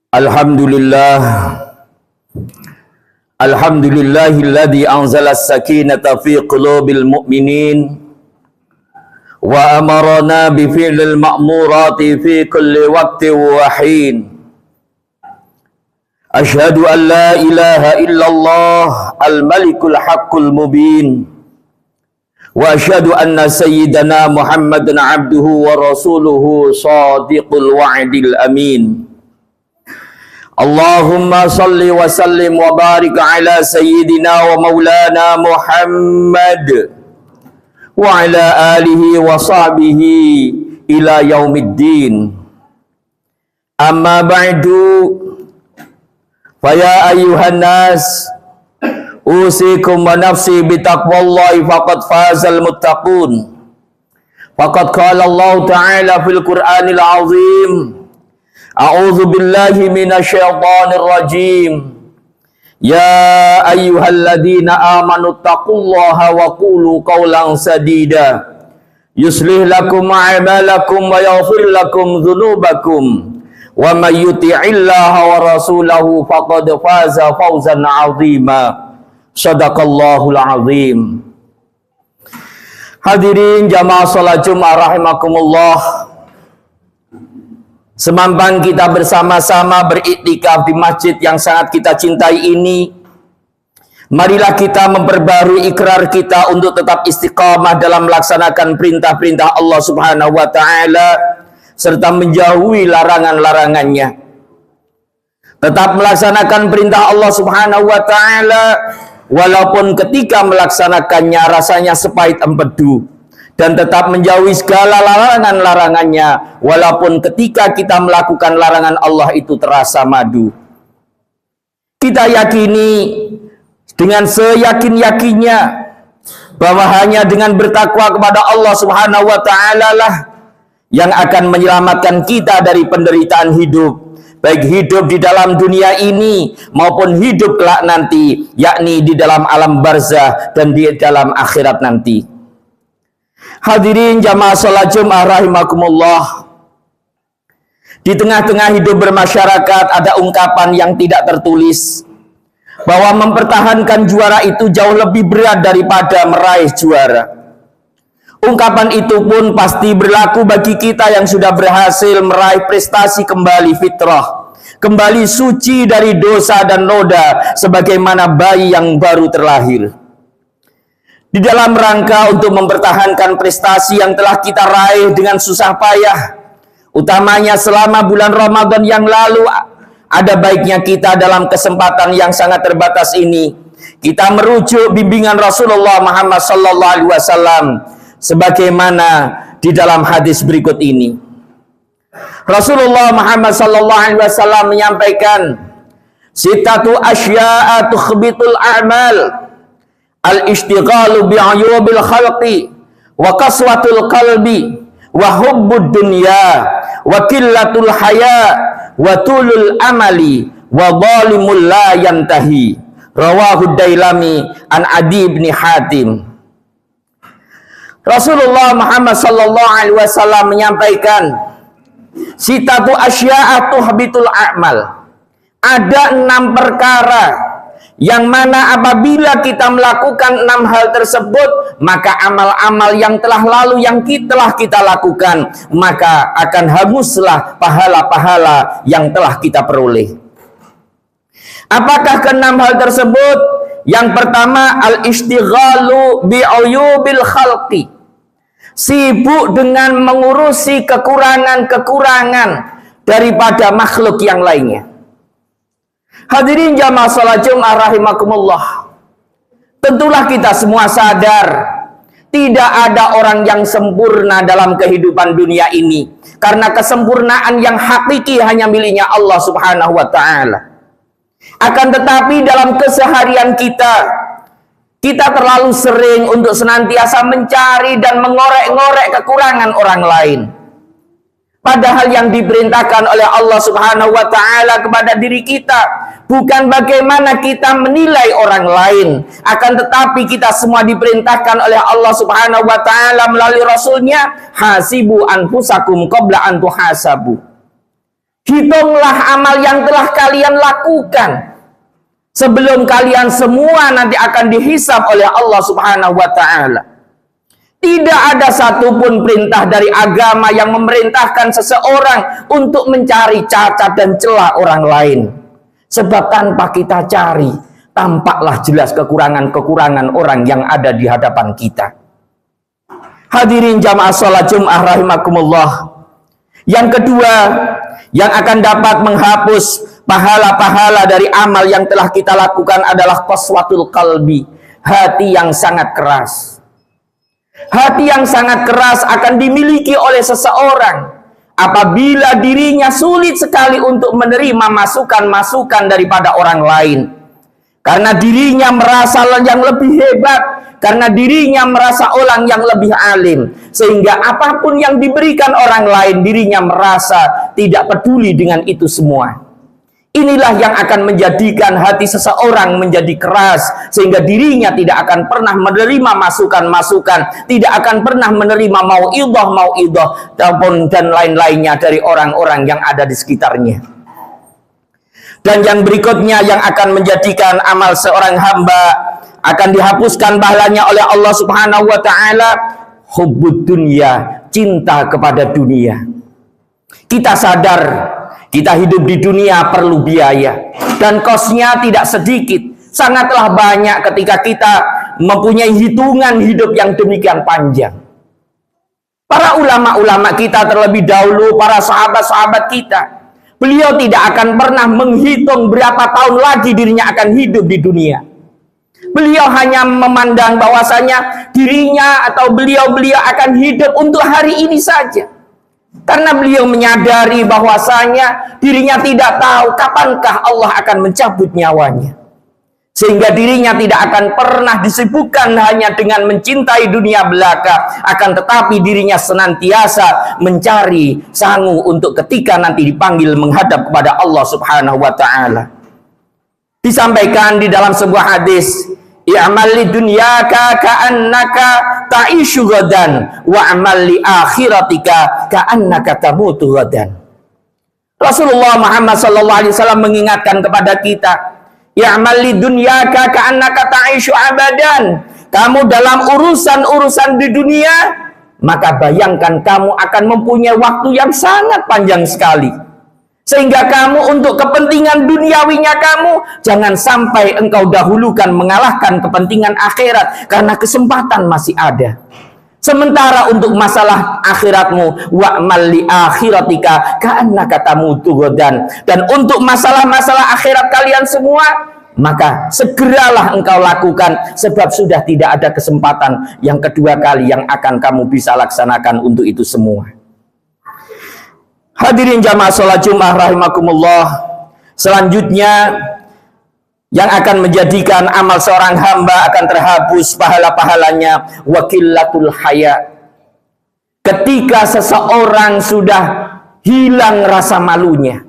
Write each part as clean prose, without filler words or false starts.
Alhamdulillah, alhamdulillahilladzi anzala as-sakinata fi qulubil mu'minin wa amarna bi fi'lil ma'murati fi kulli waqtin wa hin. Asyhadu an la ilaha illallah al-malikul haqqul mubin wa asyhadu anna sayyidana Muhammadan abduhu wa rasuluhu shadiqul wa'dil amin. Allahumma salli wa sallim wa barik ala sayyidina wa maulana Muhammad wa ala alihi wa sahbihi ila yaumiddin. Amma ba'du, faya ayyuhan nas, usikum wa nafsi bitaqwallahi faqad fazal muttaqun. Faqad qala Allah ta'ala fil Qur'anil azim, a'udzu billahi minasyaitonir rajim. Ya ayyuhalladzina amanu taqullaha wa qulu qawlan sadida yuslih lakum a'malakum wa yaghfir lakum dzunubakum wa may yuti'illaha wa rasulahu faqad faza fawzan 'azima. Shadaqallahul 'azim. Hadirin jamaah salat Jumat rahimakumullah. Semampan kita bersama-sama beriktikaf di masjid yang sangat kita cintai ini, marilah kita memperbarui ikrar kita untuk tetap istiqamah dalam melaksanakan perintah-perintah Allah Subhanahu wa Ta'ala serta menjauhi larangan-larangannya. Tetap melaksanakan perintah Allah Subhanahu wa Ta'ala walaupun ketika melaksanakannya rasanya sepahit empedu, dan tetap menjauhi segala larangan-larangannya walaupun ketika kita melakukan larangan Allah itu terasa madu. Kita yakini dengan seyakin-yakinnya bahwa hanya dengan bertakwa kepada Allah Subhanahu wa Ta'ala lah yang akan menyelamatkan kita dari penderitaan hidup, baik hidup di dalam dunia ini maupun hidup kelak nanti, yakni di dalam alam barzah dan di dalam akhirat nanti. Hadirin jamaah salat Jumat rahimakumullah. Di tengah-tengah hidup bermasyarakat ada ungkapan yang tidak tertulis bahwa mempertahankan juara itu jauh lebih berat daripada meraih juara. Ungkapan itu pun pasti berlaku bagi kita yang sudah berhasil meraih prestasi kembali fitrah, kembali suci dari dosa dan noda sebagaimana bayi yang baru terlahir. Di dalam rangka untuk mempertahankan prestasi yang telah kita raih dengan susah payah, utamanya selama bulan Ramadan yang lalu, ada baiknya kita dalam kesempatan yang sangat terbatas ini, kita merujuk bimbingan Rasulullah Muhammad sallallahu alaihi wasallam sebagaimana di dalam hadis berikut ini. Rasulullah Muhammad sallallahu alaihi wasallam menyampaikan, "Sittatu asya'a tukhbitul a'mal. Al-ishtighalu bi'ayubil khalqi wa qaswatul qalbi wa hubbud dunya wa qillatul haya wa tulul amali wa zalimul la yantahi." Rawahu Dailami an Adi bin Hatim. Rasulullah Muhammad sallallahu alaihi wasallam menyampaikan, "Sitatu asya'a tuhbitul a'mal." Ada 6 perkara yang mana apabila kita melakukan 6 hal tersebut, maka amal-amal yang telah lalu yang telah kita lakukan, maka akan hanguslah pahala-pahala yang telah kita peroleh. Apakah ke-6 hal tersebut? Yang pertama, al-istighalu bi'uyubil khalqi. Sibuk dengan mengurusi kekurangan-kekurangan daripada makhluk yang lainnya. Hadirin jamaah salat Jumat rahimakumullah. Tentulah kita semua sadar tidak ada orang yang sempurna dalam kehidupan dunia ini, karena kesempurnaan yang hakiki hanya miliknya Allah Subhanahu wa Ta'ala. Akan tetapi dalam keseharian kita terlalu sering untuk senantiasa mencari dan mengorek-ngorek kekurangan orang lain. Padahal yang diperintahkan oleh Allah Subhanahu wa Ta'ala kepada diri kita bukan bagaimana kita menilai orang lain, akan tetapi kita semua diperintahkan oleh Allah Subhanahu wa taala melalui Rasulnya, hasibu anfusakum qabla an tuhasabu. Hitunglah amal yang telah kalian lakukan sebelum kalian semua nanti akan dihisab oleh Allah Subhanahu wa taala. Tidak ada satupun perintah dari agama yang memerintahkan seseorang untuk mencari cacat dan celah orang lain. Sebab tanpa kita cari, tampaklah jelas kekurangan-kekurangan orang yang ada di hadapan kita. Hadirin jamaah sholat Jum'ah rahimakumullah. Yang kedua, yang akan dapat menghapus pahala-pahala dari amal yang telah kita lakukan adalah qaswatul qalbi, hati yang sangat keras. Hati yang sangat keras akan dimiliki oleh seseorang apabila dirinya sulit sekali untuk menerima masukan-masukan daripada orang lain. Karena dirinya merasa yang lebih hebat, karena dirinya merasa orang yang lebih alim, sehingga apapun yang diberikan orang lain, dirinya merasa tidak peduli dengan itu semua. Inilah yang akan menjadikan hati seseorang menjadi keras, sehingga dirinya tidak akan pernah menerima masukan-masukan, tidak akan pernah menerima mau'idhah dan lain-lainnya dari orang-orang yang ada di sekitarnya. Dan yang berikutnya yang akan menjadikan amal seorang hamba akan dihapuskan pahalanya oleh Allah Subhanahu wa taala, hubbud dunya, cinta kepada dunia. Kita sadar kita hidup di dunia perlu biaya, dan kosnya tidak sedikit, sangatlah banyak ketika kita mempunyai hitungan hidup yang demikian panjang. Para ulama-ulama kita terlebih dahulu, para sahabat-sahabat kita, beliau tidak akan pernah menghitung berapa tahun lagi dirinya akan hidup di dunia. Beliau hanya memandang bahwasanya dirinya atau beliau akan hidup untuk hari ini saja. Karena beliau menyadari bahwasanya dirinya tidak tahu kapankah Allah akan mencabut nyawanya. Sehingga dirinya tidak akan pernah disibukkan hanya dengan mencintai dunia belaka, akan tetapi dirinya senantiasa mencari sangu untuk ketika nanti dipanggil menghadap kepada Allah Subhanahu wa taala. Disampaikan di dalam sebuah hadis, i'mal li dunyaka ka'annaka ta'ishu ghadan wa amal li akhiratika ka'annaka tamutu ghadan. Rasulullah Muhammad sallallahu alaihi wasallam mengingatkan kepada kita, i'mal li dunyaka ka'annaka ta'ishu abadan. Kamu dalam urusan-urusan di dunia, maka bayangkan kamu akan mempunyai waktu yang sangat panjang sekali. Sehingga kamu untuk kepentingan duniawinya kamu, jangan sampai engkau dahulukan mengalahkan kepentingan akhirat, karena kesempatan masih ada. Sementara untuk masalah akhiratmu, wa'mal li akhiratika ka'annaka tamutu ghadan, dan untuk masalah-masalah akhirat kalian semua, maka segeralah engkau lakukan, sebab sudah tidak ada kesempatan yang kedua kali yang akan kamu bisa laksanakan untuk itu semua. Hadirin jamaah sholat Jum'ah rahimakumullah. Selanjutnya yang akan menjadikan amal seorang hamba akan terhapus pahala-pahalanya, wakilatul haya. Ketika seseorang sudah hilang rasa malunya,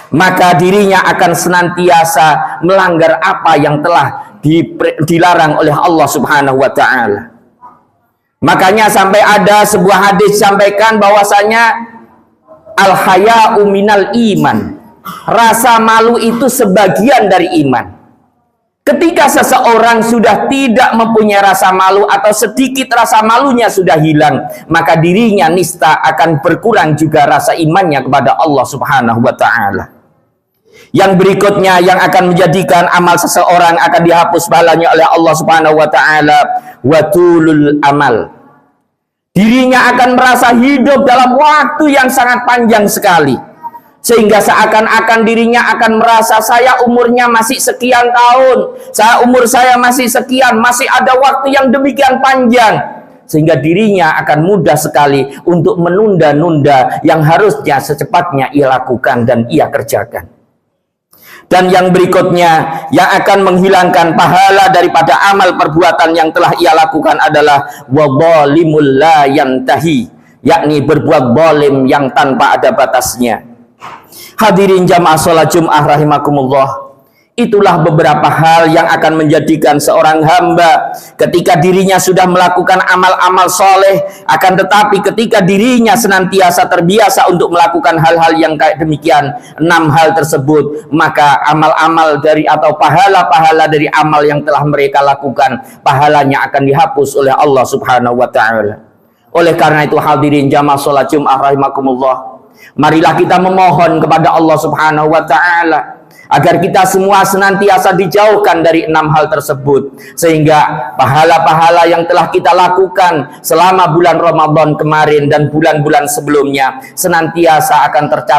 maka dirinya akan senantiasa melanggar apa yang telah dilarang oleh Allah Subhanahu wa taala. Makanya sampai ada sebuah hadis sampaikan bahwasanya al-haya'u minal iman. Rasa malu itu sebagian dari iman. Ketika seseorang sudah tidak mempunyai rasa malu atau sedikit rasa malunya sudah hilang, maka dirinya nista akan berkurang juga rasa imannya kepada Allah Subhanahu wa taala. Yang berikutnya yang akan menjadikan amal seseorang akan dihapus pahalanya oleh Allah Subhanahu wa taala, watulul amal. Dirinya akan merasa hidup dalam waktu yang sangat panjang sekali, sehingga seakan-akan dirinya akan merasa saya umurnya masih sekian tahun, umur saya masih sekian, masih ada waktu yang demikian panjang, sehingga dirinya akan mudah sekali untuk menunda-nunda yang harusnya secepatnya ia lakukan dan ia kerjakan. Dan yang berikutnya yang akan menghilangkan pahala daripada amal perbuatan yang telah ia lakukan adalah wadzalimul la yantahi, yakni berbuat zalim yang tanpa ada batasnya. Hadirin jamaah sholat Jum'ah rahimakumullah. Itulah beberapa hal yang akan menjadikan seorang hamba ketika dirinya sudah melakukan amal-amal soleh, akan tetapi ketika dirinya senantiasa terbiasa untuk melakukan hal-hal yang kayak demikian, 6 hal tersebut, maka amal-amal dari atau pahala-pahala dari amal yang telah mereka lakukan, pahalanya akan dihapus oleh Allah Subhanahu wa Ta'ala. Oleh karena itu, hadirin jamaah sholat Jumat rahimakumullah, marilah kita memohon kepada Allah Subhanahu wa Ta'ala agar kita semua senantiasa dijauhkan dari 6 hal tersebut, sehingga pahala-pahala yang telah kita lakukan selama bulan Ramadan kemarin dan bulan-bulan sebelumnya senantiasa akan tercatat